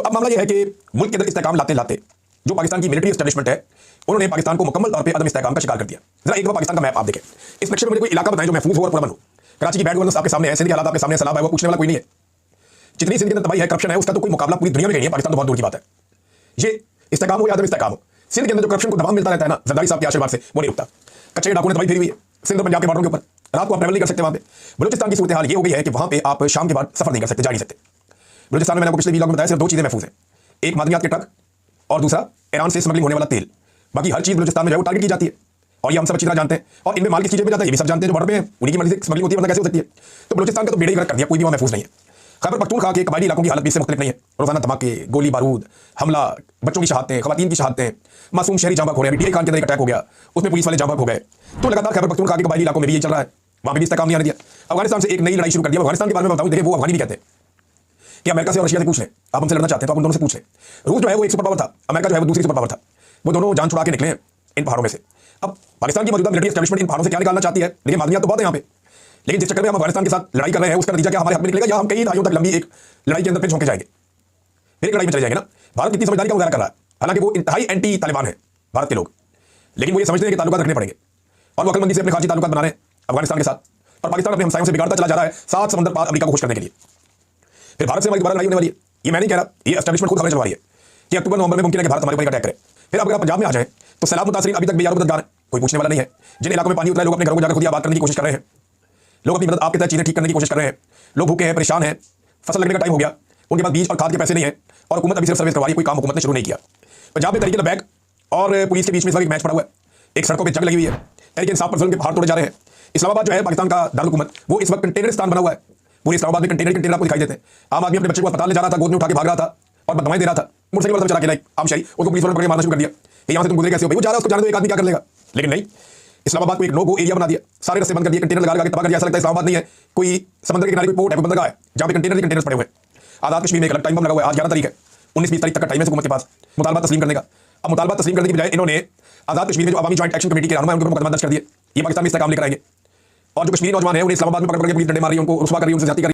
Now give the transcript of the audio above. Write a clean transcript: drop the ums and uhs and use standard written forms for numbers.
अब मामला यह है कि मुल्क के अंदर इस्तेहकाम लाते लाते जो पाकिस्तान की मिलिट्री एस्टेब्लिशमेंट है उन्होंने पाकिस्तान को मुकम्मल तौर पे अदम इस्तेहकाम का शिकार कर दिया। जरा एक दफा पाकिस्तान का मैप आप देखें, इस नक्शे में मुझे कोई इलाका बताएं जो महफूज हो और पुरअमन हो। कराची की बैड गवर्नेंस आपके सामने है, सिंध के हालात आपके सामने, सलाह है, वो पूछने वाला कोई नहीं है। जितनी सिंध के अंदर तबाही है, करप्शन है, उसका तो कोई मुकाबला पूरी दुनिया में नहीं है, पाकिस्तान तो बहुत दूर की बात है। ये इस्तेहकाम हो या अदम इस्तेहकाम हो, सिंध के अंदर जो करप्शन को दबाव मिलता रहता है ना जरदारी साहब के आशीर्वाद से, वो नहीं रुकता। कच्चे डाकू ने तबाही फेरी हुई है सिंध और पंजाब के बॉर्डर के ऊपर, रात को आप ट्रैवल नहीं कर सकते वहां पे। बलूचिस्तान की सूरत हाल ये हो गई है कि वहां पे आप शाम के बाद सफर नहीं कर सकते, जा नहीं सकते। बलूचिस्तान में मैंने आपको पिछले वीडियो में बताया सिर्फ दो चीजें महफूज हैं, एक मादनियात के ट्रक और दूसरा ईरान से स्मगलिंग होने वाला तेल। बाकी हर चीज बलूचिस्तान में जो है वो टारगेट की जाती है और ये हम सब अच्छी तरह जानते हैं। और इनमें माल किस चीज में जाता है ये भी सब जानते हैं, जो बॉर्डर पे है उन्हीं की मर्जी से स्मगलिंग होती है, वरना कैसे हो सकती है। तो बलूचिस्तान का तो बेड़ा ही गर्क कर दिया, कोई भी वहां महफूज नहीं है। खैबर पख्तूनख्वा के कबायली इलाकों की हालत भी इससे मुख्तलिफ नहीं है। रोजाना धमाके, गोली बारूद, हमला, बच्चों की शहादतें, खवातीन की शहादतें, मासूम शहरी जांबक हो रहे हैं। डीआई खान के अंदर एक अटैक हो गया, उसमें पुलिस वाले जांबक हो गए। तो लगातार खैबर पख्तूनख्वा के कबायली इलाकों में भी ये चल रहा है, वहां भी इस्तेहकाम नहीं आने दिया। अफगानिस्तान से एक नई लड़ाई शुरू कर दिया। अफगानिस्तान के बारे में बताऊं, देखिए वो अफगानी भी कहते हैं कि अमेरिका से और रशिया से पूछ लें, आप हमसे लड़ना चाहते हैं तो आप उन दोनों से पूछ लें। रूस जो है वो एक सुपर पावर था, अमेरिका जो है वो दूसरी सुपर पावर था। वो दोनों जान छुड़ा के निकले हैं इन पहाड़ों में से। अब पाकिस्तान की मौजूदा मिलिट्री एस्टेब्लिशमेंट इन पहाड़ों से क्या निकालना चाहती है, लेकिन मादनियात तो बहुत है यहाँ पे। लेकिन जिस चक्कर में हम अफगानिस्तान के साथ लड़ाई कर रहे हैं उसका नतीजा क्या हमारे हाथ में निकलेगा, या हम कई दहाइयों तक लंबी एक लड़ाई के अंदर फिर झोंके जाएंगे, फिर एक लड़ाई में चले जाएंगे ना। भारत कितनी समझदारी का मुजाहरा कर रहा है, हालांकि वो इंतहाई एंटी तालिबान है भारत के लोग, लेकिन वो ये समझते हैं कि ताल्लुकात रखने पड़ेंगे और वो अकलमंदी से अपने खासी ताल्लुकात बना रहे हैं अफगानिस्तान के साथ। और पाकिस्तान अपने हमसायों से बिगाड़ता चला जा रहा है, 7 समंदर पार अमेरिका को खुश करने के लिए। फिर भारत से हमारी दोबारा लड़ाई होने वाली है, ये मैं नहीं कह रहा, ये एस्टेब्लिशमेंट खुद खबरें चलवा रही है कि अक्टूबर नवंबर में मुमकिन है कि भारत हमारे ऊपर अटैक करे। फिर अब अगर पंजाब में आ जाए तो सैलाब मुतासरीन अभी तक बेयारो मददगार है, कोई पूछने वाला नहीं है। जिन इलाकों में पानी उतरा है लोग अपने घरों को जाकर खुद आबाद करने की कोशिश कर रहे हैं, लोग अपनी मदद आपके तहत चीजें ठीक करने की कोशिश कर रहे हैं। लोग भूखे हैं, परेशान हैं, फसल लगने का टाइम हो गया, उनके पास बीज और खाद के पैसे नहीं है और हुकूमत अभी सिर्फ सर्विस करवा रही है, कोई काम हुकूमत ने शुरू नहीं किया। पंजाब में तहरीक बैग और पुलिस के बीच में इस वक्त एक मैच पड़ा हुआ है, एक सड़कों पर जंग लगी हुई है, तहरीक इंसाफ पर जुल्म के पहाड़ तोड़े जा रहे हैं। इस्लामाबाद जो है पाकिस्तान का दारुल वो इस वक्त कंटेनरिस्तान बना हुआ है, पूरे इस्लामाबाद में कंटेनर आपको दिखाई देते हैं। आम आदमी अपने बच्चे को अस्पताल ले जा रहा था, गोद में उठा के भाग रहा था और बददुआएं दे रहा था, मोटरसाइकिल पर चला के आम शाही, उसको पुलिस वालों ने पकड़ के मारना शुरू कर दिया कि यहाँ से तुम गुजरे कैसे हो भाई, वो जा रहा है उसको जाने दो, एक आदमी क्या कर लेगा। लेकिन नहीं, इस्लामाबाद को एक नो गो एरिया बना दिया, सारे रास्ते बंद कर दिए, कंटेनर लगा के तबाह कर दिया। ऐसा लगता है इस्लामाबाद नहीं है, कोई समंदर के किनारे कोई पोर्ट है, कोई बंदरगाह है जहाँ पे कंटेनर पड़े हुए हैं। आजाद कश्मीर में एक अलग टाइम बम लगा हुआ है, आज 11 तारीख है, 19-20 तारीख तक का टाइम है हुकूमत के पास मुतालबा तस्लीम करने का। अब मुतालबा तस्लीम करने की बजाय इन्होंने आजाद कश्मीर में जो अवामी जॉइंट एक्शन कमेटी के रहनुमा है उनके मुकदमा दर्ज कर दिए, ये पाकिस्तान में इस्तेहकाम लेकर आएंगे। और जो कश्मीरी नौजवान है उन्हें इस्लामाबाद में पकड़ के पुलिस डंडे मार रही है, उनको रुस्वा कर रही है, उनसे जाती कर रही है।